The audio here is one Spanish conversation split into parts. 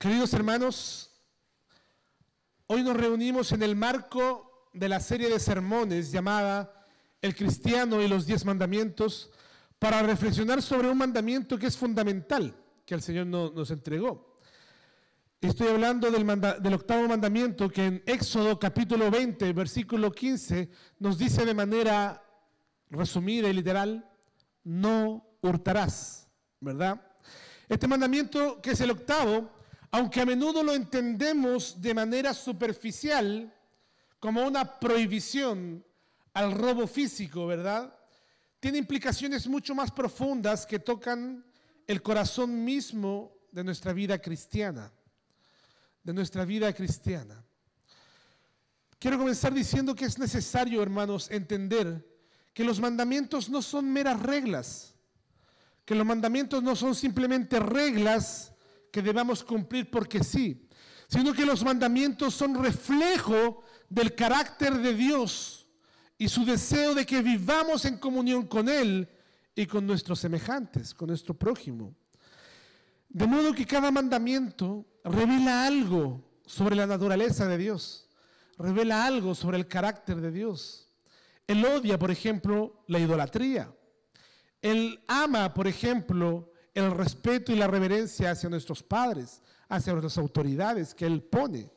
Queridos hermanos, hoy nos reunimos en el marco de la serie de sermones llamada El Cristiano y los 10 Mandamientos para reflexionar sobre un mandamiento que es fundamental, que el Señor nos entregó. Estoy hablando del octavo mandamiento que en Éxodo capítulo 20, versículo 15, nos dice de manera resumida y literal: no hurtarás, ¿verdad? Este mandamiento, que es el octavo, aunque a menudo lo entendemos de manera superficial como una prohibición al robo físico, ¿verdad?, tiene implicaciones mucho más profundas que tocan el corazón mismo de nuestra vida cristiana. Quiero comenzar diciendo que es necesario, hermanos, entender que los mandamientos no son meras reglas, que los mandamientos no son simplemente reglas que debamos cumplir porque sí, sino que los mandamientos son reflejo del carácter de Dios y su deseo de que vivamos en comunión con Él y con nuestros semejantes, con nuestro prójimo. De modo que cada mandamiento revela algo sobre la naturaleza de Dios, revela algo sobre el carácter de Dios. Él odia, por ejemplo, la idolatría. Él ama, por ejemplo, el respeto y la reverencia hacia nuestros padres, hacia nuestras autoridades que Él pone.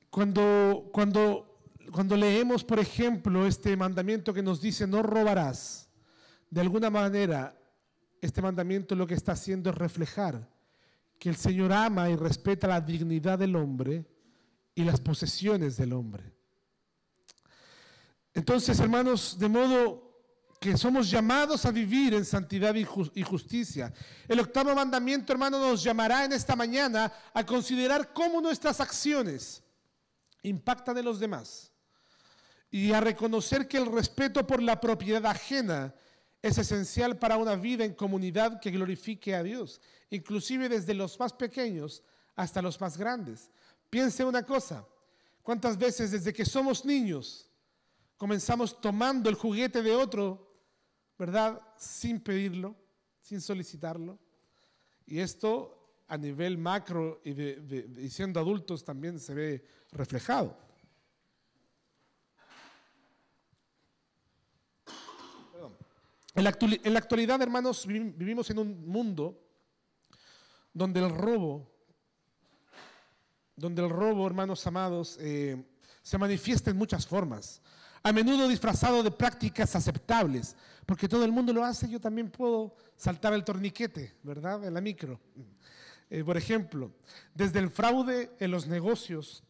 Cuando leemos, por ejemplo, este mandamiento que nos dice no robarás, de alguna manera este mandamiento lo que está haciendo es reflejar que el Señor ama y respeta la dignidad del hombre y las posesiones del hombre. Entonces, hermanos, de modo que somos llamados a vivir en santidad y justicia. El octavo mandamiento, hermano, nos llamará en esta mañana a considerar cómo nuestras acciones impactan en los demás y a reconocer que el respeto por la propiedad ajena es esencial para una vida en comunidad que glorifique a Dios, inclusive desde los más pequeños hasta los más grandes. Piense una cosa: ¿cuántas veces desde que somos niños comenzamos tomando el juguete de otro, ¿verdad?, sin pedirlo, sin solicitarlo? Y esto a nivel macro y siendo adultos también se ve reflejado. En la actualidad, hermanos, vivimos en un mundo donde el robo, hermanos amados, se manifiesta en muchas formas, a menudo disfrazado de prácticas aceptables, porque todo el mundo lo hace. Yo también puedo saltar el torniquete, ¿verdad?, en la micro. Por ejemplo, desde el fraude en los negocios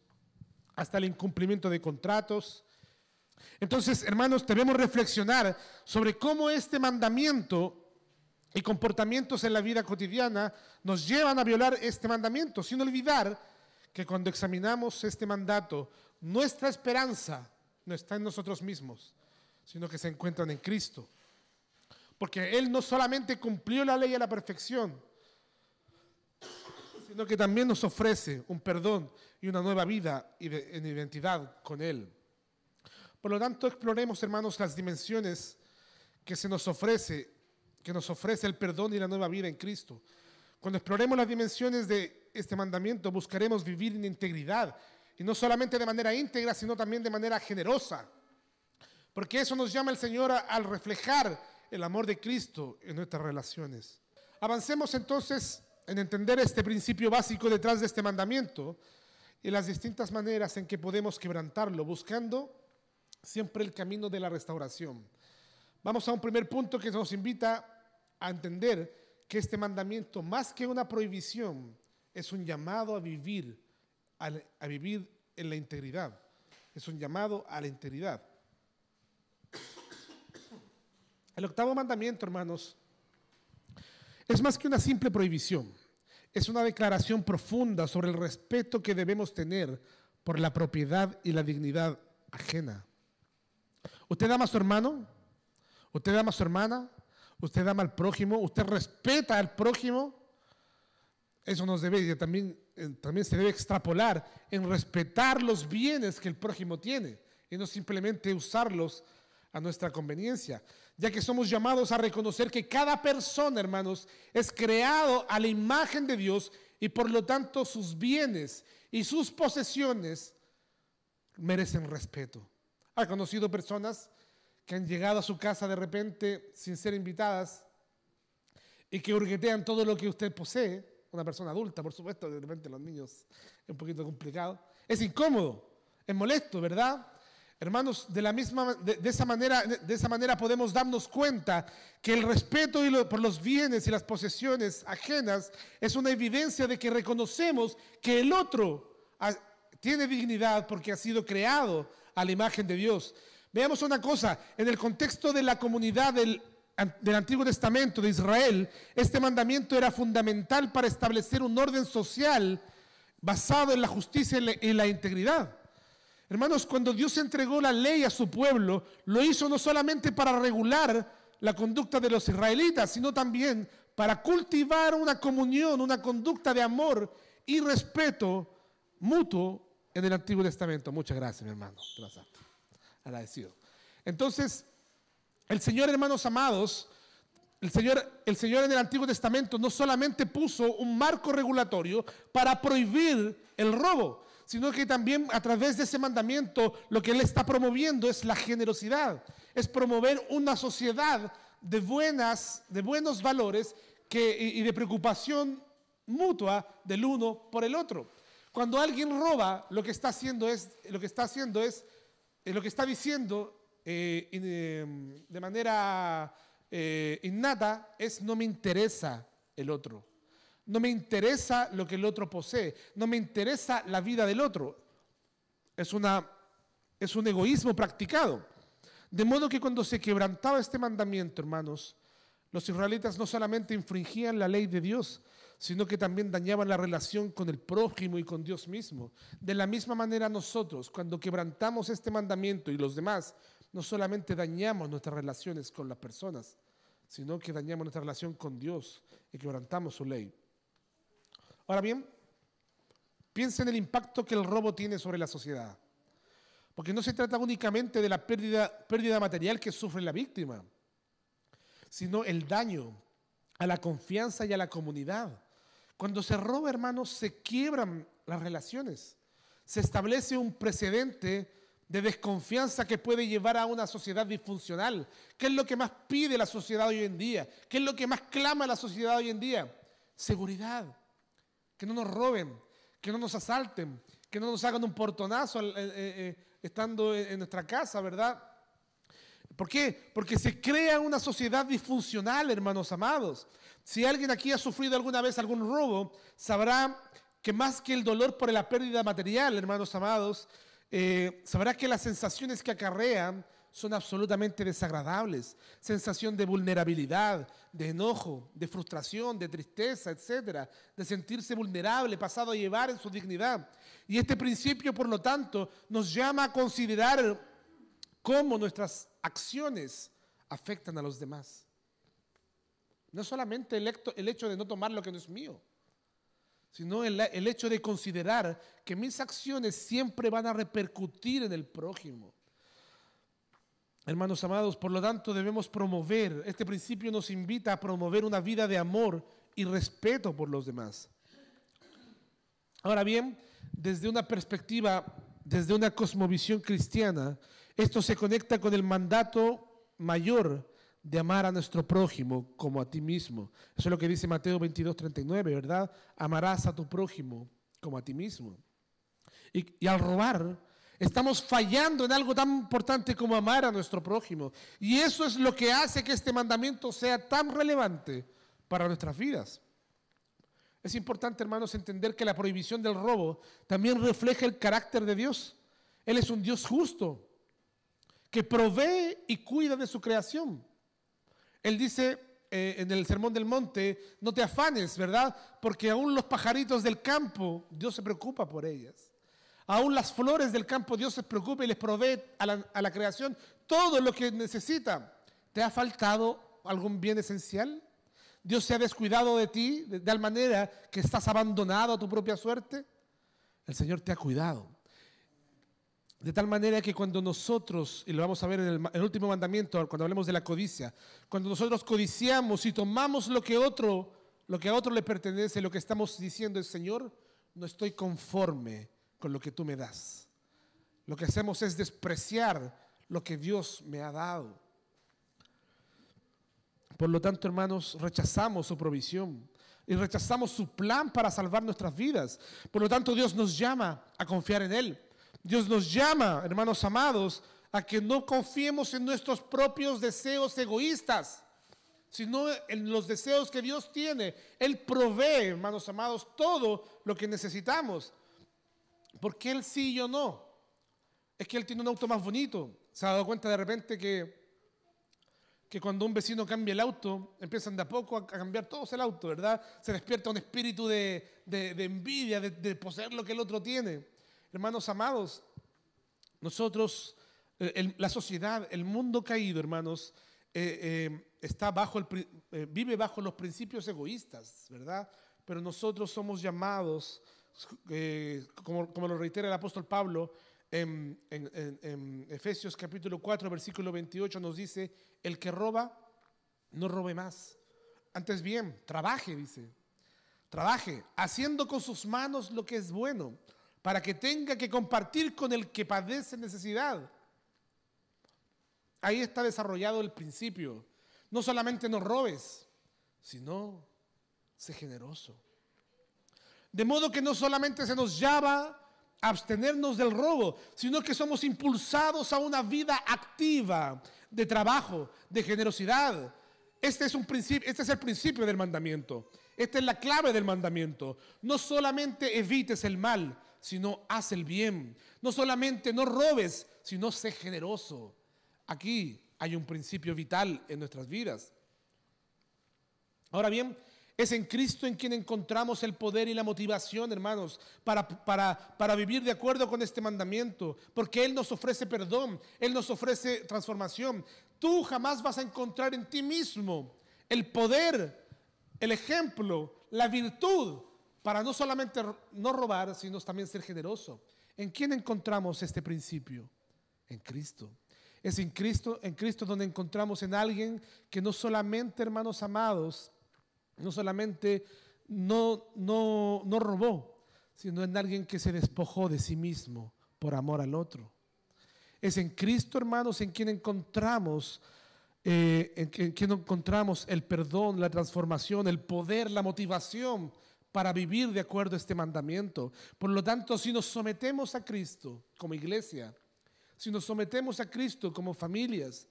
hasta el incumplimiento de contratos. Entonces, hermanos, debemos reflexionar sobre cómo este mandamiento y comportamientos en la vida cotidiana nos llevan a violar este mandamiento, sin olvidar que cuando examinamos este mandato, nuestra esperanza no está en nosotros mismos, sino que se encuentran en Cristo. Porque Él no solamente cumplió la ley a la perfección, sino que también nos ofrece un perdón y una nueva vida en identidad con Él. Por lo tanto, exploremos, hermanos, las dimensiones que nos ofrece el perdón y la nueva vida en Cristo. Cuando exploremos las dimensiones de este mandamiento, buscaremos vivir en integridad, y no solamente de manera íntegra, sino también de manera generosa, porque eso nos llama el Señor al reflejar el amor de Cristo en nuestras relaciones. Avancemos entonces en entender este principio básico detrás de este mandamiento y las distintas maneras en que podemos quebrantarlo, buscando siempre el camino de la restauración. Vamos a un primer punto que nos invita a entender que este mandamiento, más que una prohibición, es un llamado a vivir en la integridad. Es un llamado a la integridad. El octavo mandamiento, hermanos, es más que una simple prohibición. Es una declaración profunda sobre el respeto que debemos tener por la propiedad y la dignidad ajena. ¿Usted ama a su hermano? ¿Usted ama a su hermana? ¿Usted ama al prójimo? ¿Usted respeta al prójimo? Eso nos debe, también se debe extrapolar en respetar los bienes que el prójimo tiene y no simplemente usarlos a nuestra conveniencia, ya que somos llamados a reconocer que cada persona, hermanos, es creado a la imagen de Dios y por lo tanto sus bienes y sus posesiones merecen respeto. ¿Ha conocido personas que han llegado a su casa de repente sin ser invitadas y que hurguetean todo lo que usted posee? Una persona adulta, por supuesto, de repente los niños es un poquito complicado. Es incómodo, es molesto, ¿verdad? Hermanos, de esa manera podemos darnos cuenta que el respeto por los bienes y las posesiones ajenas es una evidencia de que reconocemos que el otro tiene dignidad porque ha sido creado a la imagen de Dios. Veamos una cosa, en el contexto de la comunidad del Antiguo Testamento de Israel, este mandamiento era fundamental para establecer un orden social basado en la justicia y la integridad. Hermanos, cuando Dios entregó la ley a su pueblo, lo hizo no solamente para regular la conducta de los israelitas, sino también para cultivar una comunión, una conducta de amor y respeto mutuo en el Antiguo Testamento. Muchas gracias, mi hermano. Agradecido. Entonces, el Señor, hermanos amados, el Señor en el Antiguo Testamento no solamente puso un marco regulatorio para prohibir el robo, sino que también a través de ese mandamiento lo que Él está promoviendo es la generosidad, es promover una sociedad de buenos valores y de preocupación mutua del uno por el otro. Cuando alguien roba, lo que está diciendo de manera innata es: no me interesa el otro. No me interesa lo que el otro posee. No me interesa la vida del otro. Es un egoísmo practicado. De modo que cuando se quebrantaba este mandamiento, hermanos, los israelitas no solamente infringían la ley de Dios, sino que también dañaban la relación con el prójimo y con Dios mismo. De la misma manera nosotros, cuando quebrantamos este mandamiento y los demás, no solamente dañamos nuestras relaciones con las personas, sino que dañamos nuestra relación con Dios y quebrantamos su ley. Ahora bien, piensa en el impacto que el robo tiene sobre la sociedad. Porque no se trata únicamente de la pérdida material que sufre la víctima, sino el daño a la confianza y a la comunidad. Cuando se roba, hermanos, se quiebran las relaciones. Se establece un precedente de desconfianza que puede llevar a una sociedad disfuncional. ¿Qué es lo que más pide la sociedad hoy en día? ¿Qué es lo que más clama la sociedad hoy en día? Seguridad. Que no nos roben, que no nos asalten, que no nos hagan un portonazo estando en nuestra casa, ¿verdad? ¿Por qué? Porque se crea una sociedad disfuncional, hermanos amados. Si alguien aquí ha sufrido alguna vez algún robo, sabrá que más que el dolor por la pérdida material, hermanos amados, sabrá que las sensaciones que acarrean son absolutamente desagradables. Sensación de vulnerabilidad, de enojo, de frustración, de tristeza, etcétera, de sentirse vulnerable, pasado a llevar en su dignidad. Y este principio, por lo tanto, nos llama a considerar cómo nuestras acciones afectan a los demás. No solamente el hecho de no tomar lo que no es mío, sino el hecho de considerar que mis acciones siempre van a repercutir en el prójimo. Hermanos amados, por lo tanto debemos promover, este principio nos invita a promover una vida de amor y respeto por los demás. Ahora bien, desde una perspectiva, desde una cosmovisión cristiana, esto se conecta con el mandato mayor de amar a nuestro prójimo como a ti mismo. Eso es lo que dice Mateo 22:39, ¿verdad? Amarás a tu prójimo como a ti mismo. Y al robar, estamos fallando en algo tan importante como amar a nuestro prójimo. Y eso es lo que hace que este mandamiento sea tan relevante para nuestras vidas. Es importante, hermanos, entender que la prohibición del robo también refleja el carácter de Dios. Él es un Dios justo, que provee y cuida de su creación. Él dice en el Sermón del Monte: no te afanes, ¿verdad? Porque aún los pajaritos del campo, Dios se preocupa por ellas. Aún las flores del campo, Dios se preocupa y les provee a la creación todo lo que necesita. ¿Te ha faltado algún bien esencial? ¿Dios se ha descuidado de ti de tal manera que estás abandonado a tu propia suerte? El Señor te ha cuidado. De tal manera que cuando nosotros, y lo vamos a ver en el último mandamiento, cuando hablemos de la codicia, cuando nosotros codiciamos y tomamos lo que otro lo que a otro le pertenece, lo que estamos diciendo es: Señor, no estoy conforme con lo que tú me das. Lo que hacemos es despreciar lo que Dios me ha dado. Por lo tanto, hermanos, rechazamos su provisión y rechazamos su plan para salvar nuestras vidas. Por lo tanto, Dios nos llama a confiar en Él. Dios nos llama, hermanos amados, a que no confiemos en nuestros propios deseos egoístas, sino en los deseos que Dios tiene. Él provee, hermanos amados, todo lo que necesitamos. ¿Por qué Él sí y yo no? Es que Él tiene un auto más bonito. ¿Se ha dado cuenta de repente que cuando un vecino cambia el auto, empiezan de a poco a cambiar todos el auto, ¿verdad? Se despierta un espíritu de envidia, de poseer lo que el otro tiene. Hermanos amados, nosotros, la sociedad, el mundo caído, hermanos, vive bajo los principios egoístas, ¿verdad? Pero nosotros somos llamados, como lo reitera el apóstol Pablo, en Efesios capítulo 4, versículo 28 nos dice: el que roba, no robe más. Antes bien, trabaje, dice. Trabaje, haciendo con sus manos lo que es bueno, para que tenga que compartir con el que padece necesidad. Ahí está desarrollado el principio. No solamente no robes, sino sé generoso. De modo que no solamente se nos llama abstenernos del robo, sino que somos impulsados a una vida activa de trabajo, de generosidad. Este es el principio del mandamiento. Esta es la clave del mandamiento. No solamente evites el mal, sino haz el bien. No solamente no robes, sino sé generoso. Aquí hay un principio vital en nuestras vidas. Ahora bien, es en Cristo en quien encontramos el poder y la motivación, hermanos, para vivir de acuerdo con este mandamiento, porque Él nos ofrece perdón, Él nos ofrece transformación. Tú jamás vas a encontrar en ti mismo el poder, el ejemplo, la virtud para no solamente no robar, sino también ser generoso. ¿En quién encontramos este principio? En Cristo. Es en Cristo donde encontramos en alguien que no solamente, hermanos amados, no solamente no robó, sino en alguien que se despojó de sí mismo por amor al otro. Es en Cristo, hermanos, en quien encontramos el perdón, la transformación, el poder, la motivación para vivir de acuerdo a este mandamiento. Por lo tanto, si nos sometemos a Cristo como iglesia, si nos sometemos a Cristo como familias,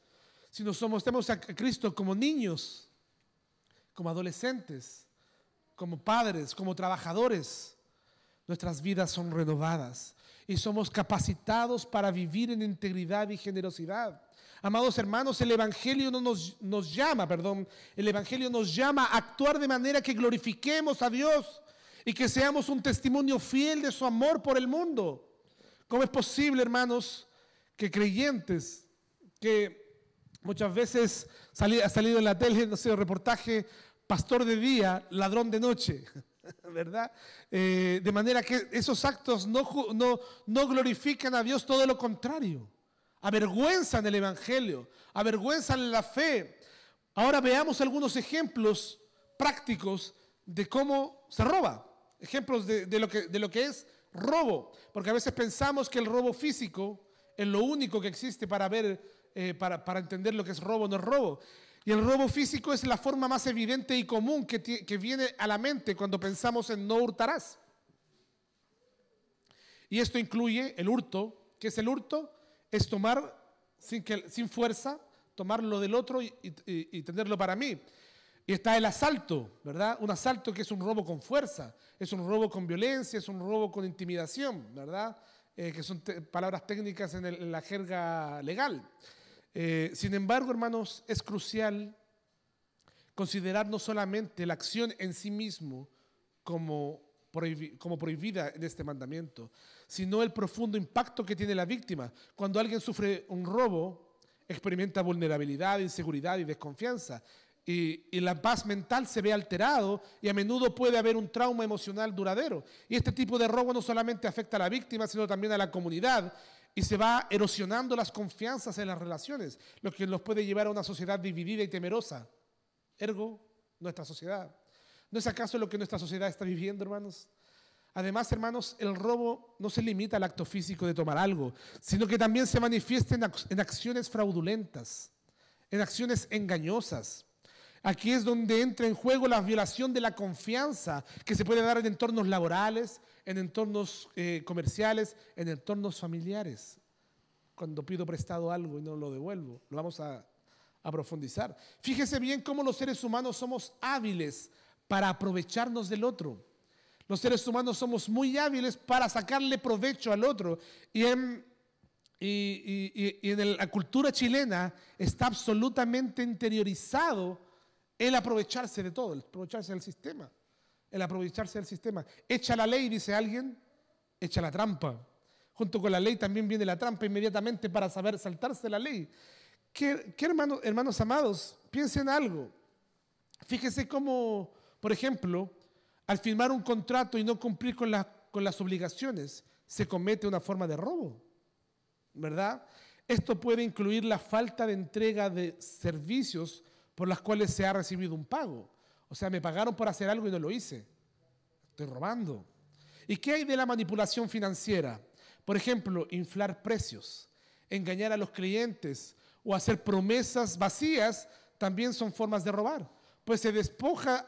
si nos sometemos a Cristo como niños, como adolescentes, como padres, como trabajadores, nuestras vidas son renovadas y somos capacitados para vivir en integridad y generosidad. Amados hermanos, el Evangelio nos llama a actuar de manera que glorifiquemos a Dios y que seamos un testimonio fiel de su amor por el mundo. ¿Cómo es posible, hermanos, que creyentes, que muchas veces ha salido en la tele, no sé, reportaje, pastor de día, ladrón de noche, ¿verdad? De manera que esos actos no glorifican a Dios, todo lo contrario, avergüenzan el Evangelio, avergüenzan la fe. Ahora veamos algunos ejemplos prácticos de cómo se roba, ejemplos de lo que es robo, porque a veces pensamos que el robo físico es lo único que existe para entender lo que es robo o no es robo. Y el robo físico es la forma más evidente y común que viene a la mente cuando pensamos en no hurtarás. Y esto incluye el hurto. ¿Qué es el hurto? Es tomar sin fuerza, tomar lo del otro y tenerlo para mí. Y está el asalto, ¿verdad? Un asalto que es un robo con fuerza, es un robo con violencia, es un robo con intimidación, ¿verdad? Que son palabras técnicas en la jerga legal. Sin embargo, hermanos, es crucial considerar no solamente la acción en sí mismo como prohibida en este mandamiento, sino el profundo impacto que tiene la víctima. Cuando alguien sufre un robo, experimenta vulnerabilidad, inseguridad y desconfianza. Y la paz mental se ve alterado y a menudo puede haber un trauma emocional duradero. Y este tipo de robo no solamente afecta a la víctima, sino también a la comunidad. Y se va erosionando las confianzas en las relaciones, lo que nos puede llevar a una sociedad dividida y temerosa. Ergo, nuestra sociedad. ¿No es acaso lo que nuestra sociedad está viviendo, hermanos? Además, hermanos, el robo no se limita al acto físico de tomar algo, sino que también se manifiesta en acciones fraudulentas, en acciones engañosas. Aquí es donde entra en juego la violación de la confianza que se puede dar en entornos laborales, en entornos comerciales, en entornos familiares. Cuando pido prestado algo y no lo devuelvo, lo vamos a profundizar. Fíjese bien cómo los seres humanos somos hábiles para aprovecharnos del otro. Los seres humanos somos muy hábiles para sacarle provecho al otro. Y en la cultura chilena está absolutamente interiorizado el aprovecharse de todo, el aprovecharse del sistema. El aprovecharse del sistema. Echa la ley, dice alguien, echa la trampa. Junto con la ley también viene la trampa inmediatamente para saber saltarse la ley. ¿Qué hermanos amados? Piensen algo. Fíjese cómo, por ejemplo, al firmar un contrato y no cumplir con las obligaciones, se comete una forma de robo, ¿verdad? Esto puede incluir la falta de entrega de servicios por las cuales se ha recibido un pago. O sea, me pagaron por hacer algo y no lo hice. Estoy robando. ¿Y qué hay de la manipulación financiera? Por ejemplo, inflar precios, engañar a los clientes o hacer promesas vacías también son formas de robar. Pues se despoja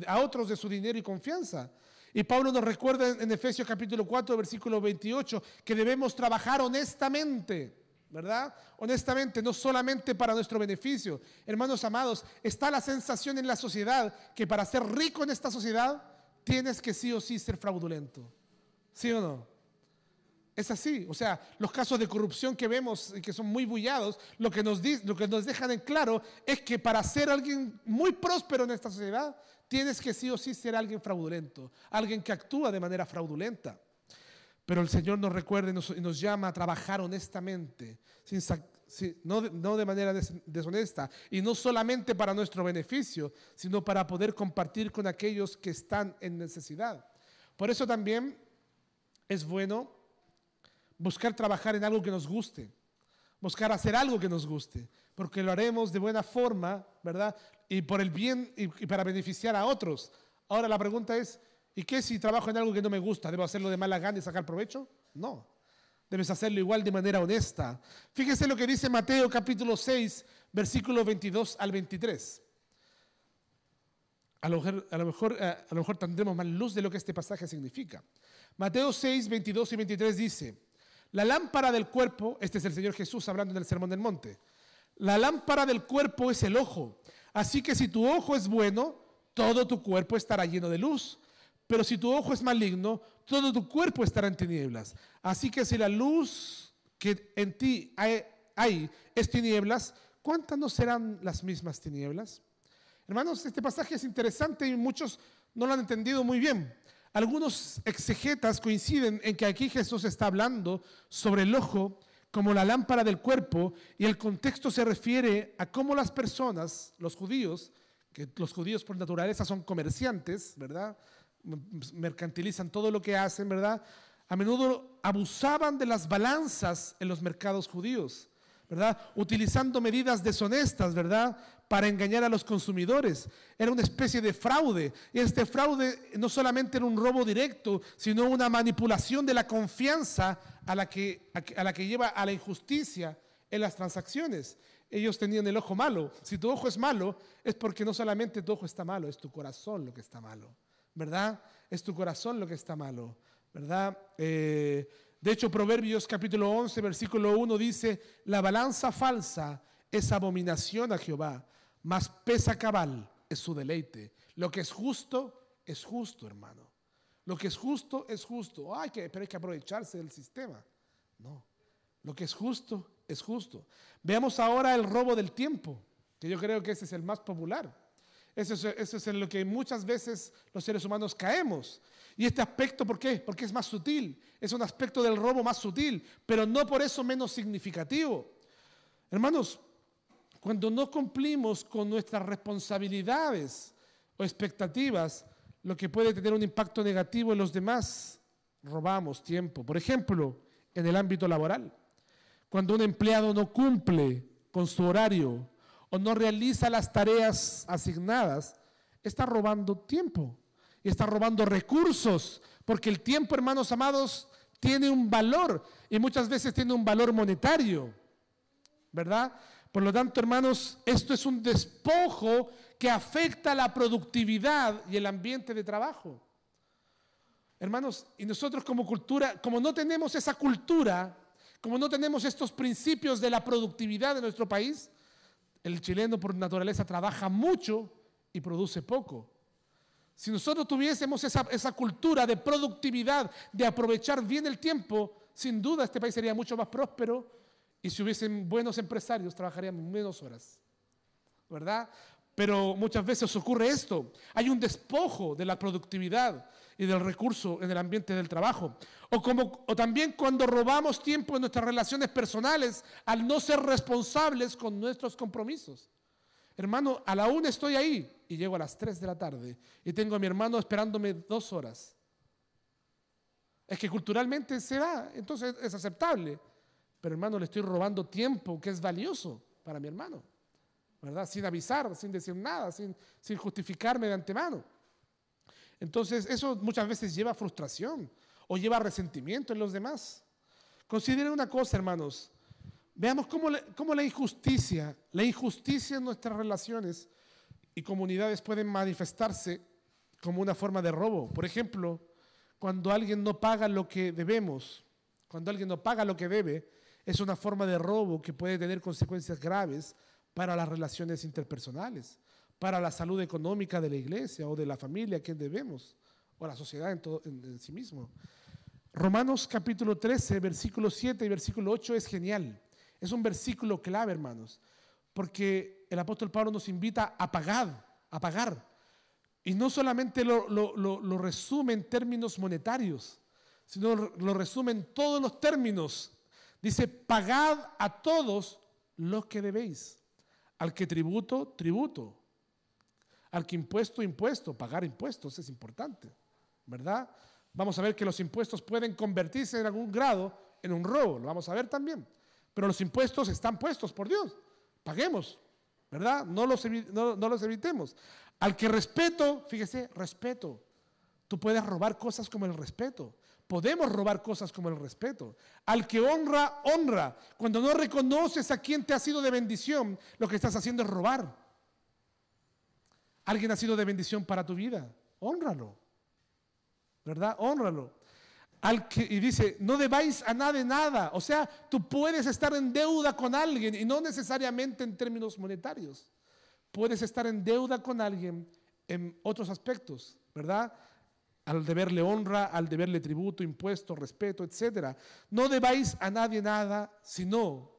a otros de su dinero y confianza. Y Pablo nos recuerda en Efesios capítulo 4, versículo 28, que debemos trabajar honestamente, ¿verdad? Honestamente, no solamente para nuestro beneficio. Hermanos amados, está la sensación en la sociedad que para ser rico en esta sociedad tienes que sí o sí ser fraudulento. ¿Sí o no? Es así, o sea, los casos de corrupción que vemos y que son muy bullados, lo que nos dejan en claro es que para ser alguien muy próspero en esta sociedad, tienes que sí o sí ser alguien fraudulento, alguien que actúa de manera fraudulenta. Pero el Señor nos recuerda y nos llama a trabajar honestamente, no de manera deshonesta, y no solamente para nuestro beneficio, sino para poder compartir con aquellos que están en necesidad. Por eso también es bueno buscar trabajar en algo que nos guste, buscar hacer algo que nos guste, porque lo haremos de buena forma, ¿verdad? Y por el bien y para beneficiar a otros. Ahora la pregunta es, ¿y qué si trabajo en algo que no me gusta? ¿Debo hacerlo de mala gana y sacar provecho? No, debes hacerlo igual de manera honesta. Fíjese lo que dice Mateo capítulo 6, versículos 22 al 23. A lo mejor tendremos más luz de lo que este pasaje significa. Mateo 6, 22 y 23 dice: la lámpara del cuerpo, este es el Señor Jesús hablando en el Sermón del Monte, la lámpara del cuerpo es el ojo, así que si tu ojo es bueno, todo tu cuerpo estará lleno de luz, pero si tu ojo es maligno, todo tu cuerpo estará en tinieblas. Así que si la luz que en ti hay es tinieblas, ¿cuántas no serán las mismas tinieblas? Hermanos, este pasaje es interesante y muchos no lo han entendido muy bien. Algunos exegetas coinciden en que aquí Jesús está hablando sobre el ojo como la lámpara del cuerpo, y el contexto se refiere a cómo las personas, los judíos, que los judíos por naturaleza son comerciantes, ¿verdad? Mercantilizan todo lo que hacen, ¿verdad? A menudo abusaban de las balanzas en los mercados judíos, ¿verdad? Utilizando medidas deshonestas, ¿verdad?, para engañar a los consumidores. Era una especie de fraude. Y este fraude no solamente era un robo directo, sino una manipulación de la confianza a la que lleva a la injusticia en las transacciones. Ellos tenían el ojo malo. Si tu ojo es malo, es porque no solamente tu ojo está malo, es tu corazón lo que está malo, ¿verdad? Es tu corazón lo que está malo, ¿verdad? De hecho, Proverbios capítulo 11, versículo 1 dice: la balanza falsa es abominación a Jehová, mas pesa cabal es su deleite. Lo que es justo, hermano. Lo que es justo, es justo. Pero hay que aprovecharse del sistema. No, lo que es justo, es justo. Veamos ahora el robo del tiempo, que yo creo que ese es el más popular. Eso es en lo que muchas veces los seres humanos caemos. Y este aspecto, ¿por qué? Porque es más sutil. Es un aspecto del robo más sutil, pero no por eso menos significativo. Hermanos, cuando no cumplimos con nuestras responsabilidades o expectativas, lo que puede tener un impacto negativo en los demás, robamos tiempo. Por ejemplo, en el ámbito laboral, cuando un empleado no cumple con su horario o no realiza las tareas asignadas, está robando tiempo y está robando recursos, porque el tiempo, hermanos amados, tiene un valor y muchas veces tiene un valor monetario, ¿verdad? Por lo tanto, hermanos, esto es un despojo que afecta la productividad y el ambiente de trabajo. Hermanos, y nosotros como cultura, como no tenemos esa cultura, como no tenemos estos principios de la productividad de nuestro país, el chileno por naturaleza trabaja mucho y produce poco. Si nosotros tuviésemos esa cultura de productividad, de aprovechar bien el tiempo, sin duda este país sería mucho más próspero y si hubiesen buenos empresarios trabajarían menos horas, ¿verdad? Pero muchas veces ocurre esto, hay un despojo de la productividad y del recurso en el ambiente del trabajo. O también cuando robamos tiempo en nuestras relaciones personales al no ser responsables con nuestros compromisos. Hermano, a la 1 estoy ahí y llego a las 3 de la tarde y tengo a mi hermano esperándome 2 horas. Es que culturalmente se da, entonces es aceptable. Pero hermano, le estoy robando tiempo que es valioso para mi hermano, ¿verdad? Sin avisar, sin decir nada, sin justificarme de antemano. Entonces eso muchas veces lleva a frustración o lleva a resentimiento en los demás. Consideren una cosa, hermanos. Veamos cómo la injusticia en nuestras relaciones y comunidades pueden manifestarse como una forma de robo. Por ejemplo, cuando alguien no paga lo que debemos, cuando alguien no paga lo que debe, es una forma de robo que puede tener consecuencias graves para las relaciones interpersonales, para la salud económica de la iglesia o de la familia a quien debemos, o la sociedad en sí mismo. Romanos capítulo 13, versículo 7 y versículo 8 es genial. Es un versículo clave, hermanos, porque el apóstol Pablo nos invita a pagar. Y no solamente lo resume en términos monetarios, sino lo resume en todos los términos. Dice, pagad a todos lo que debéis. Al que tributo, tributo. Al que impuesto, impuesto. Pagar impuestos es importante, ¿verdad? Vamos a ver que los impuestos pueden convertirse en algún grado en un robo, lo vamos a ver también. Pero los impuestos están puestos por Dios. Paguemos, ¿verdad? No los evitemos. Al que respeto, fíjese, respeto. Tú puedes robar cosas como el respeto. Podemos robar cosas como el respeto. Al que honra, honra. Cuando no reconoces a quien te ha sido de bendición, lo que estás haciendo es robar. Alguien ha sido de bendición para tu vida. Hónralo, ¿verdad? Hónralo. Y dice, no debáis a nadie nada. O sea, tú puedes estar en deuda con alguien y no necesariamente en términos monetarios. Puedes estar en deuda con alguien en otros aspectos, ¿verdad? Al deberle honra, al deberle tributo, impuesto, respeto, etc. No debáis a nadie nada, sino,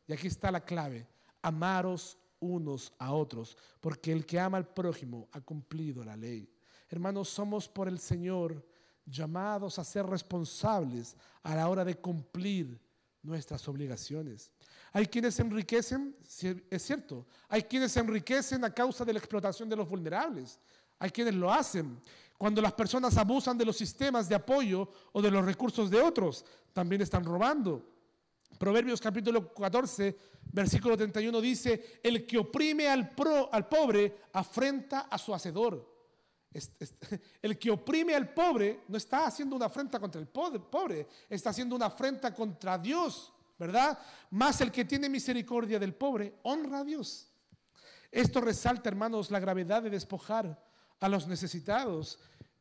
y aquí está la clave, amaros unos a otros, porque el que ama al prójimo ha cumplido la ley. Hermanos, somos por el Señor llamados a ser responsables a la hora de cumplir nuestras obligaciones. Hay quienes se enriquecen, es cierto, hay quienes se enriquecen a causa de la explotación de los vulnerables, hay quienes lo hacen cuando las personas abusan de los sistemas de apoyo o de los recursos de otros, también están robando. Proverbios capítulo 14, versículo 31 dice, el que oprime al pobre afrenta a su hacedor. El que oprime al pobre no está haciendo una afrenta contra el pobre, está haciendo una afrenta contra Dios, ¿verdad? Más el que tiene misericordia del pobre honra a Dios. Esto resalta, hermanos, la gravedad de despojar a los necesitados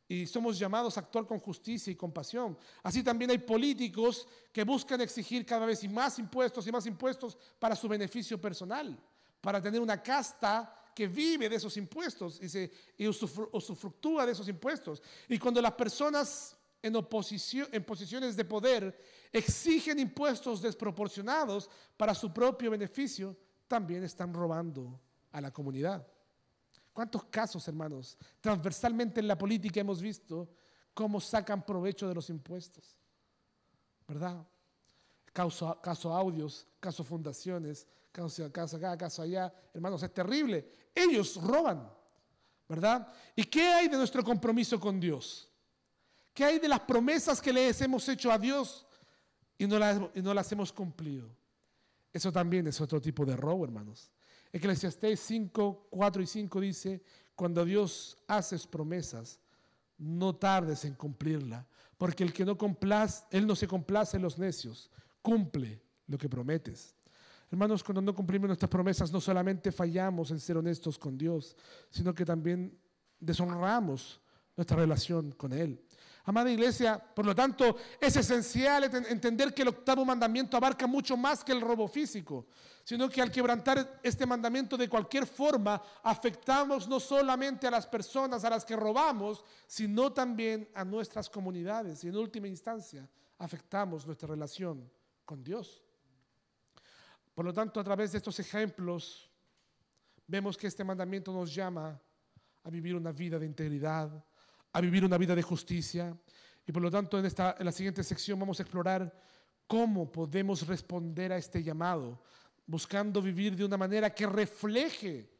y somos llamados a actuar con justicia y compasión. Así también hay políticos que buscan exigir cada vez más impuestos para su beneficio personal, para tener una casta que vive de esos impuestos y usufructúa de esos impuestos. Y cuando las personas en posiciones de poder exigen impuestos desproporcionados para su propio beneficio, también están robando a la comunidad. ¿Cuántos casos, hermanos, transversalmente en la política hemos visto cómo sacan provecho de los impuestos? ¿Verdad? Caso audios, caso fundaciones, caso acá, caso allá. Hermanos, es terrible. Ellos roban, ¿verdad? ¿Y qué hay de nuestro compromiso con Dios? ¿Qué hay de las promesas que les hemos hecho a Dios y no las hemos cumplido? Eso también es otro tipo de robo, hermanos. Eclesiastés 5, 4 y 5 dice, Cuando Dios hace promesas, no tardes en cumplirla, porque el que no complace, Él no se complace en los necios, cumple lo que prometes. Hermanos, cuando no cumplimos nuestras promesas, no solamente fallamos en ser honestos con Dios, sino que también deshonramos nuestra relación con Él. Amada iglesia, por lo tanto, es esencial entender que el octavo mandamiento abarca mucho más que el robo físico, sino que al quebrantar este mandamiento de cualquier forma, afectamos no solamente a las personas a las que robamos, sino también a nuestras comunidades y en última instancia, afectamos nuestra relación con Dios. Por lo tanto, a través de estos ejemplos, vemos que este mandamiento nos llama a vivir una vida de integridad, a vivir una vida de justicia. Y por lo tanto, en la siguiente sección vamos a explorar cómo podemos responder a este llamado, buscando vivir de una manera que refleje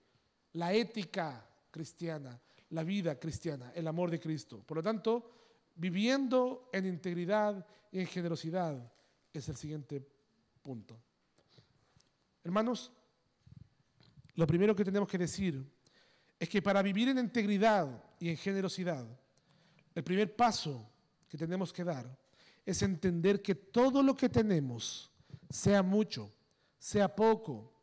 la ética cristiana, la vida cristiana, el amor de Cristo. Por lo tanto, viviendo en integridad y en generosidad es el siguiente punto. Hermanos, lo primero que tenemos que decir es que para vivir en integridad y en generosidad, el primer paso que tenemos que dar es entender que todo lo que tenemos, sea mucho, sea poco,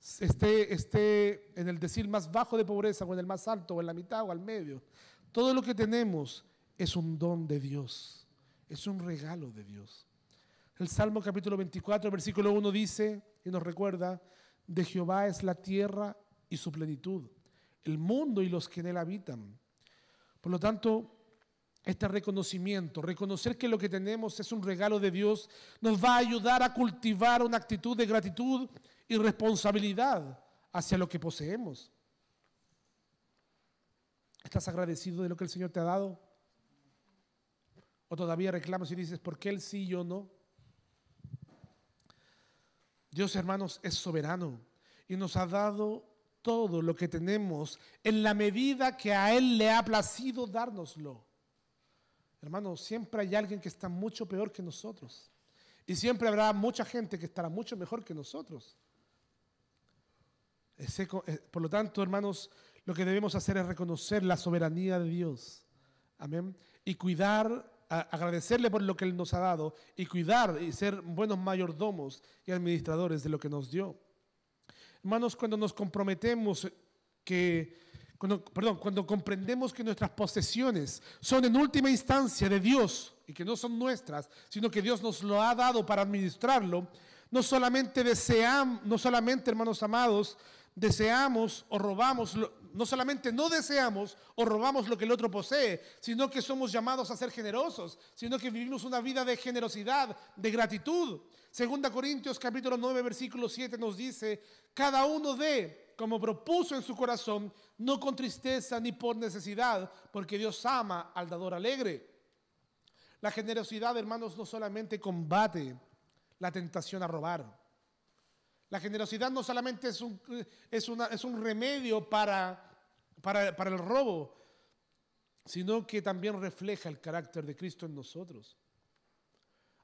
esté en el decil más bajo de pobreza o en el más alto o en la mitad o al medio, todo lo que tenemos es un don de Dios, es un regalo de Dios. El Salmo capítulo 24, versículo 1 dice y nos recuerda: de Jehová es la tierra y su plenitud, el mundo y los que en él habitan. Por lo tanto, este reconocimiento, reconocer que lo que tenemos es un regalo de Dios, nos va a ayudar a cultivar una actitud de gratitud y responsabilidad hacia lo que poseemos. ¿Estás agradecido de lo que el Señor te ha dado? ¿O todavía reclamas y dices, ¿por qué Él sí y yo no? Dios, hermanos, es soberano y nos ha dado todo lo que tenemos en la medida que a Él le ha placido dárnoslo. Hermanos, siempre hay alguien que está mucho peor que nosotros y siempre habrá mucha gente que estará mucho mejor que nosotros. Por lo tanto, hermanos, lo que debemos hacer es reconocer la soberanía de Dios. Amén. Y cuidar, agradecerle por lo que Él nos ha dado y cuidar y ser buenos mayordomos y administradores de lo que nos dio. Hermanos, cuando nos comprometemos cuando comprendemos que nuestras posesiones son en última instancia de Dios y que no son nuestras, sino que Dios nos lo ha dado para administrarlo, no solamente, hermanos amados, deseamos o robamos, no solamente no deseamos o robamos lo que el otro posee, sino que somos llamados a ser generosos, sino que vivimos una vida de generosidad, de gratitud. 2 Corintios capítulo 9 versículo 7 nos dice: cada uno dé como propuso en su corazón, no con tristeza ni por necesidad, porque Dios ama al dador alegre. La generosidad, hermanos, no solamente combate la tentación a robar. La generosidad no solamente es un remedio para el robo, sino que también refleja el carácter de Cristo en nosotros.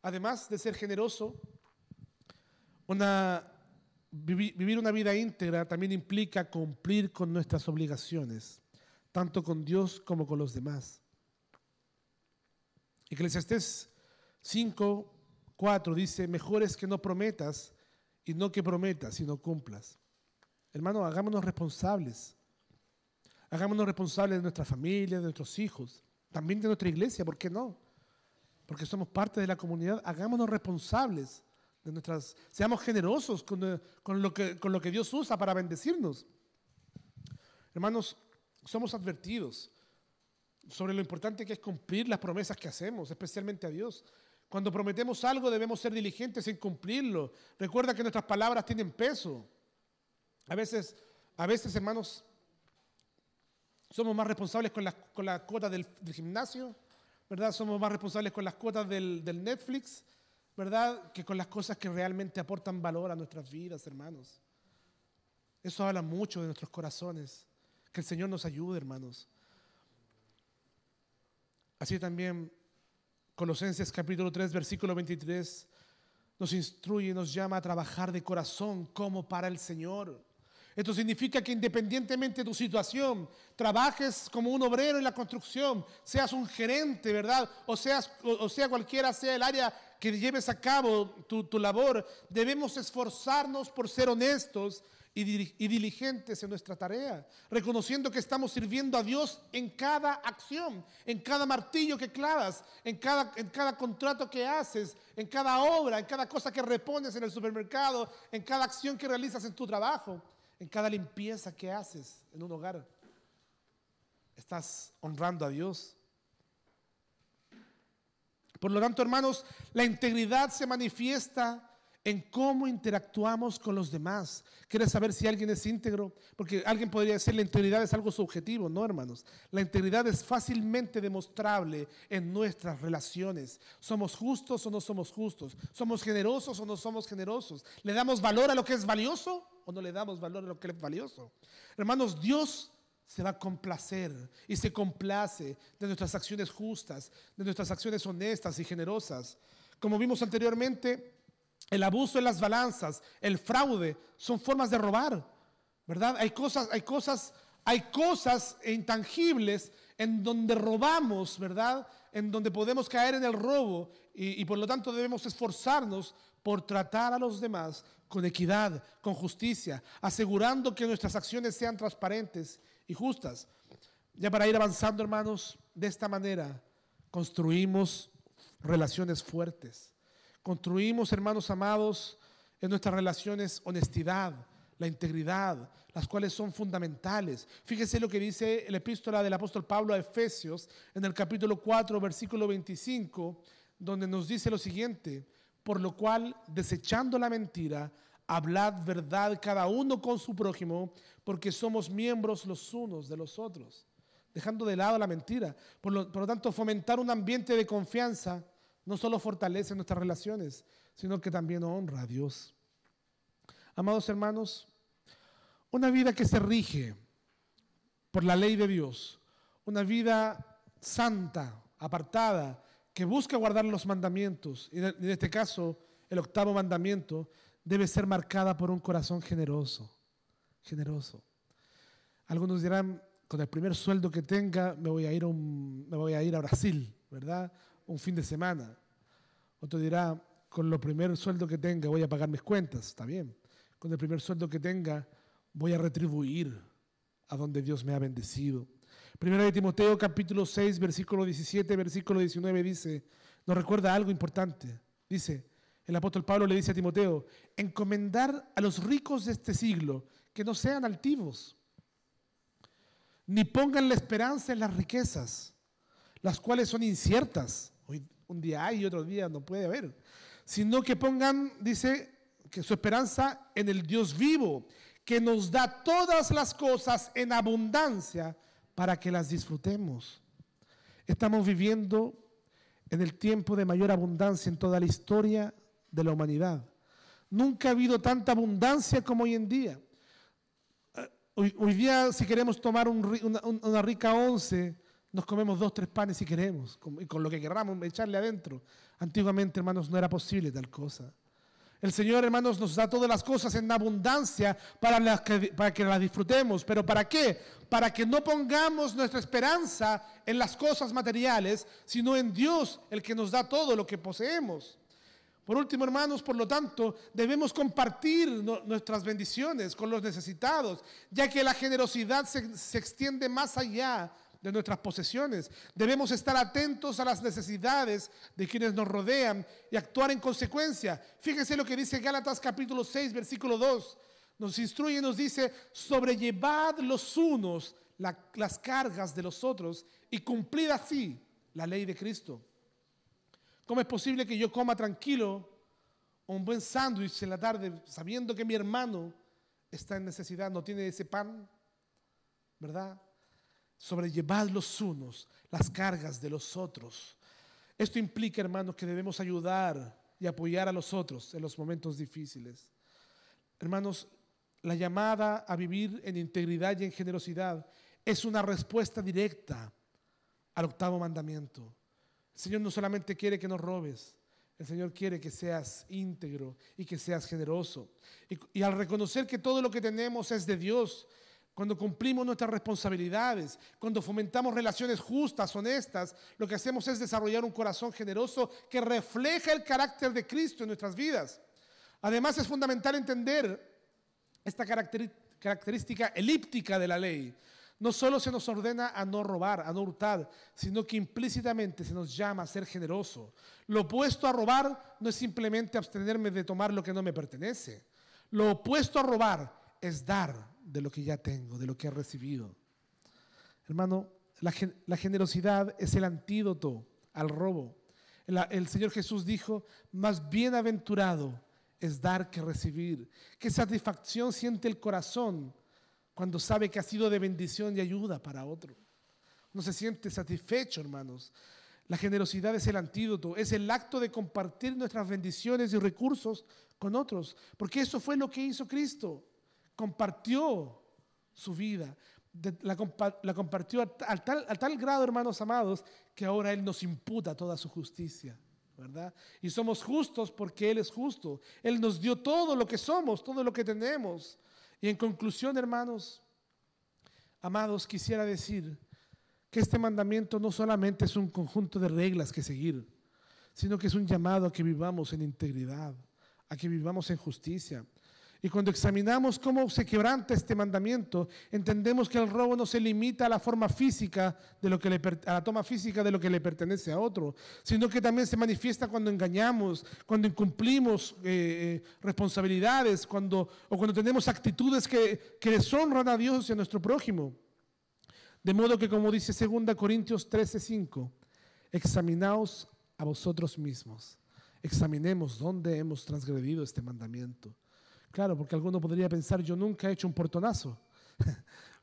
Además de ser generoso, vivir una vida íntegra también implica cumplir con nuestras obligaciones, tanto con Dios como con los demás. Eclesiastés 5:4 dice: mejor es que no prometas y no que prometas, sino cumplas. Hermano, hagámonos responsables. Hagámonos responsables de nuestra familia, de nuestros hijos, también de nuestra iglesia, ¿por qué no? Porque somos parte de la comunidad. Hagámonos responsables de seamos generosos con lo que Dios usa para bendecirnos. Hermanos, somos advertidos sobre lo importante que es cumplir las promesas que hacemos, especialmente a Dios. Cuando prometemos algo debemos ser diligentes en cumplirlo. Recuerda que nuestras palabras tienen peso. A veces, hermanos, somos más responsables con las cuotas del gimnasio, ¿verdad? Somos más responsables con las cuotas del Netflix, ¿verdad? Que con las cosas que realmente aportan valor a nuestras vidas, hermanos. Eso habla mucho de nuestros corazones. Que el Señor nos ayude, hermanos. Así también, Colosenses capítulo 3, versículo 23, nos instruye y nos llama a trabajar de corazón como para el Señor. Esto significa que independientemente de tu situación, trabajes como un obrero en la construcción, seas un gerente, ¿verdad? O sea cualquiera sea el área que lleves a cabo tu labor, debemos esforzarnos por ser honestos y diligentes en nuestra tarea, reconociendo que estamos sirviendo a Dios en cada acción, en cada martillo que clavas, en cada contrato que haces, en cada obra, en cada cosa que repones en el supermercado, en cada acción que realizas en tu trabajo, en cada limpieza que haces en un hogar. Estás honrando a Dios. Por lo tanto, hermanos, la integridad se manifiesta en cómo interactuamos con los demás. ¿Quieres saber si alguien es íntegro? Porque alguien podría decir la integridad es algo subjetivo. No, hermanos. La integridad es fácilmente demostrable en nuestras relaciones. ¿Somos justos o no somos justos? ¿Somos generosos o no somos generosos? ¿Le damos valor a lo que es valioso o no le damos valor a lo que es valioso? Hermanos, Dios se va a complacer y se complace de nuestras acciones justas, de nuestras acciones honestas y generosas. Como vimos anteriormente, el abuso en las balanzas, el fraude, son formas de robar, ¿verdad? Hay cosas intangibles en donde robamos, ¿verdad? En donde podemos caer en el robo y por lo tanto debemos esforzarnos por tratar a los demás con equidad, con justicia, asegurando que nuestras acciones sean transparentes y justas. Ya para ir avanzando, hermanos, de esta manera construimos relaciones fuertes. Construimos, hermanos amados, en nuestras relaciones honestidad, la integridad, las cuales son fundamentales. Fíjese lo que dice la epístola del apóstol Pablo a Efesios en el capítulo 4, versículo 25, donde nos dice lo siguiente: por lo cual, desechando la mentira, hablad verdad cada uno con su prójimo, porque somos miembros los unos de los otros. Dejando de lado la mentira. Por lo tanto, fomentar un ambiente de confianza no solo fortalece nuestras relaciones, sino que también honra a Dios. Amados hermanos, una vida que se rige por la ley de Dios, una vida santa, apartada, que busca guardar los mandamientos, y en este caso el 8º mandamiento, debe ser marcada por un corazón generoso. Generoso. Algunos dirán, con el primer sueldo que tenga me voy a ir a Brasil, ¿verdad? Un fin de semana. Otro dirá, con el primer sueldo que tenga voy a pagar mis cuentas. Está bien. Con el primer sueldo que tenga voy a retribuir a donde Dios me ha bendecido. Primera de Timoteo capítulo 6, versículo 17, versículo 19 dice, nos recuerda algo importante. Dice, el apóstol Pablo le dice a Timoteo, encomendar a los ricos de este siglo que no sean altivos, ni pongan la esperanza en las riquezas, las cuales son inciertas. Hoy un día hay y otro día no puede haber. Sino que pongan, dice, que su esperanza en el Dios vivo, que nos da todas las cosas en abundancia para que las disfrutemos. Estamos viviendo en el tiempo de mayor abundancia en toda la historia de la humanidad. Nunca ha habido tanta abundancia como hoy en día. Hoy día, si queremos tomar una rica once, nos comemos 2 o 3 panes si queremos, y con lo que queramos echarle adentro. Antiguamente, hermanos, no era posible tal cosa. El Señor, hermanos, nos da todas las cosas en abundancia para que las disfrutemos. ¿Pero para qué? Para que no pongamos nuestra esperanza en las cosas materiales, sino en Dios, el que nos da todo lo que poseemos. Por último, hermanos, por lo tanto, debemos compartir nuestras bendiciones con los necesitados, ya que la generosidad se extiende más allá de nuestras posesiones. Debemos estar atentos a las necesidades de quienes nos rodean y actuar en consecuencia. Fíjense lo que dice Gálatas capítulo 6, versículo 2. Nos instruye y nos dice, sobrellevad los unos las cargas de los otros y cumplid así la ley de Cristo. ¿Cómo es posible que yo coma tranquilo un buen sándwich en la tarde sabiendo que mi hermano está en necesidad, no tiene ese pan? ¿Verdad? Sobrellevad los unos las cargas de los otros. Esto implica, hermanos, que debemos ayudar y apoyar a los otros en los momentos difíciles. Hermanos, la llamada a vivir en integridad y en generosidad es una respuesta directa al 8º mandamiento. El Señor no solamente quiere que no robes, El Señor quiere que seas íntegro y que seas generoso. Y al reconocer que todo lo que tenemos es de Dios, cuando cumplimos nuestras responsabilidades, cuando fomentamos relaciones justas, honestas, lo que hacemos es desarrollar un corazón generoso que refleja el carácter de Cristo en nuestras vidas. Además, es fundamental entender esta característica elíptica de la ley. No solo se nos ordena a no robar, a no hurtar, sino que implícitamente se nos llama a ser generoso. Lo opuesto a robar no es simplemente abstenerme de tomar lo que no me pertenece. Lo opuesto a robar es dar de lo que ya tengo, de lo que he recibido. Hermano, la generosidad es el antídoto al robo. El Señor Jesús dijo: más bienaventurado es dar que recibir. Qué satisfacción siente el corazón cuando sabe que ha sido de bendición y ayuda para otro. Uno se siente satisfecho, hermanos. La generosidad es el antídoto, es el acto de compartir nuestras bendiciones y recursos con otros, porque eso fue lo que hizo Cristo. Compartió su vida, la compartió a tal grado, hermanos amados, que ahora Él nos imputa toda su justicia, ¿verdad? Y somos justos porque Él es justo. Él nos dio todo lo que somos, todo lo que tenemos. Y en conclusión, hermanos amados, quisiera decir que este mandamiento no solamente es un conjunto de reglas que seguir, sino que es un llamado a que vivamos en integridad, a que vivamos en justicia. Y cuando examinamos cómo se quebranta este mandamiento, entendemos que el robo no se limita a la forma física a la toma física de lo que le pertenece a otro, sino que también se manifiesta cuando engañamos, cuando incumplimos responsabilidades, cuando tenemos actitudes que deshonran a Dios y a nuestro prójimo. De modo que, como dice 2 Corintios 13:5, examinaos a vosotros mismos. Examinemos dónde hemos transgredido este mandamiento. Claro, porque alguno podría pensar: yo nunca he hecho un portonazo.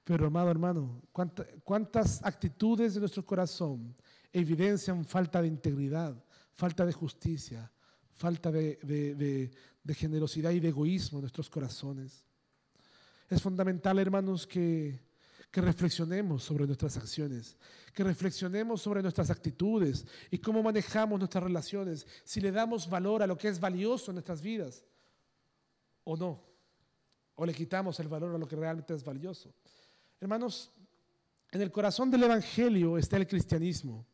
Pero, amado hermano, ¿cuántas actitudes de nuestro corazón evidencian falta de integridad, falta de justicia, falta de generosidad y de egoísmo en nuestros corazones? Es fundamental, hermanos, que reflexionemos sobre nuestras acciones, que reflexionemos sobre nuestras actitudes y cómo manejamos nuestras relaciones, si le damos valor a lo que es valioso en nuestras vidas o no, o le quitamos el valor a lo que realmente es valioso. Hermanos, en el corazón del Evangelio está el cristianismo.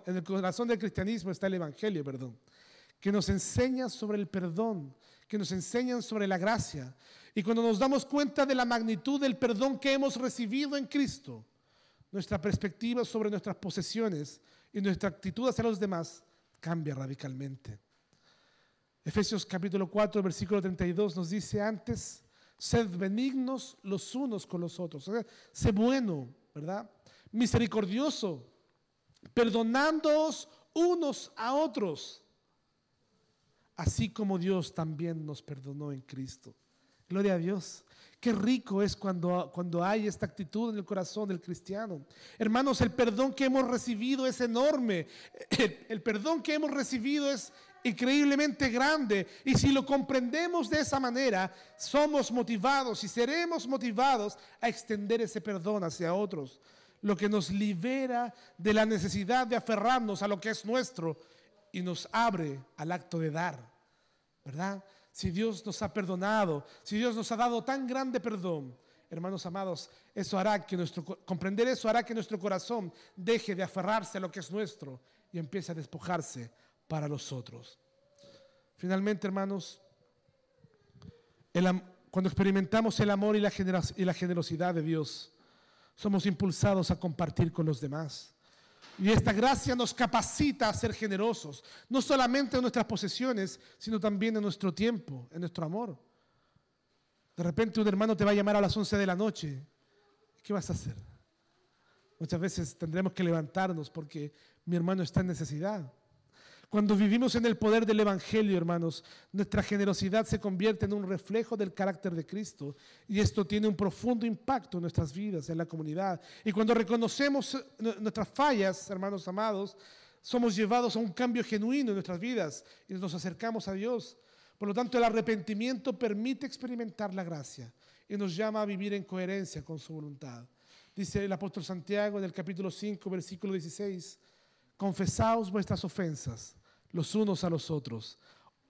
En el corazón del cristianismo está el Evangelio, que nos enseña sobre el perdón, que nos enseñan sobre la gracia. Y cuando nos damos cuenta de la magnitud del perdón que hemos recibido en Cristo, nuestra perspectiva sobre nuestras posesiones y nuestra actitud hacia los demás cambia radicalmente. Efesios capítulo 4, versículo 32 nos dice: antes, sed benignos los unos con los otros. O sea, sé bueno, ¿verdad? Misericordioso, perdonándoos unos a otros, así como Dios también nos perdonó en Cristo. Gloria a Dios. Qué rico es cuando hay esta actitud en el corazón del cristiano. Hermanos, el perdón que hemos recibido es enorme. El perdón que hemos recibido es increíblemente grande, y si lo comprendemos de esa manera, somos motivados y seremos motivados a extender ese perdón hacia otros, lo que nos libera de la necesidad de aferrarnos a lo que es nuestro y nos abre al acto de dar, ¿verdad? Si Dios nos ha perdonado, si Dios nos ha dado tan grande perdón, hermanos amados, comprender eso hará que nuestro corazón deje de aferrarse a lo que es nuestro y empiece a despojarse para los otros. Finalmente, hermanos, cuando experimentamos el amor y la generosidad de Dios, somos impulsados a compartir con los demás. Y esta gracia nos capacita a ser generosos, no solamente en nuestras posesiones, sino también en nuestro tiempo, en nuestro amor. De repente un hermano te va a llamar a las 11 de la noche. ¿Qué vas a hacer? Muchas veces tendremos que levantarnos porque mi hermano está en necesidad. Cuando vivimos en el poder del Evangelio, hermanos, nuestra generosidad se convierte en un reflejo del carácter de Cristo, y esto tiene un profundo impacto en nuestras vidas, en la comunidad. Y cuando reconocemos nuestras fallas, hermanos amados, somos llevados a un cambio genuino en nuestras vidas y nos acercamos a Dios. Por lo tanto, el arrepentimiento permite experimentar la gracia y nos llama a vivir en coherencia con su voluntad. Dice el apóstol Santiago en el capítulo 5, versículo 16: confesaos vuestras ofensas los unos a los otros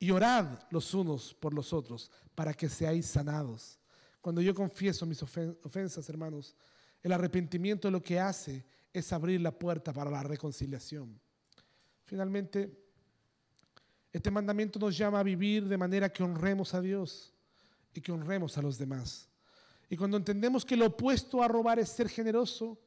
y orad los unos por los otros para que seáis sanados. Cuando yo confieso mis ofensas, hermanos, el arrepentimiento lo que hace es abrir la puerta para la reconciliación. Finalmente, este mandamiento nos llama a vivir de manera que honremos a Dios y que honremos a los demás. Y cuando entendemos que lo opuesto a robar es ser generoso,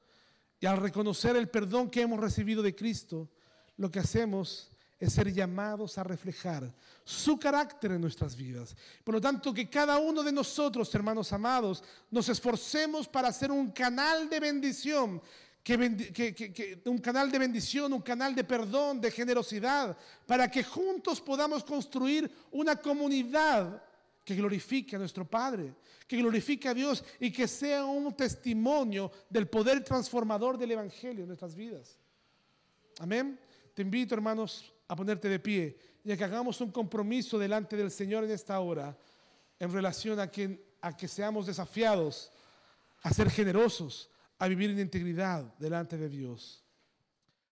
y al reconocer el perdón que hemos recibido de Cristo, lo que hacemos es ser llamados a reflejar su carácter en nuestras vidas. Por lo tanto, que cada uno de nosotros, hermanos amados, nos esforcemos para ser un canal de bendición, un canal de bendición, un canal de perdón, de generosidad, para que juntos podamos construir una comunidad que glorifique a nuestro Padre, que glorifique a Dios y que sea un testimonio del poder transformador del Evangelio en nuestras vidas. Amén. Te invito, hermanos, a ponerte de pie y a que hagamos un compromiso delante del Señor en esta hora en relación a que seamos desafiados a ser generosos, a vivir en integridad delante de Dios.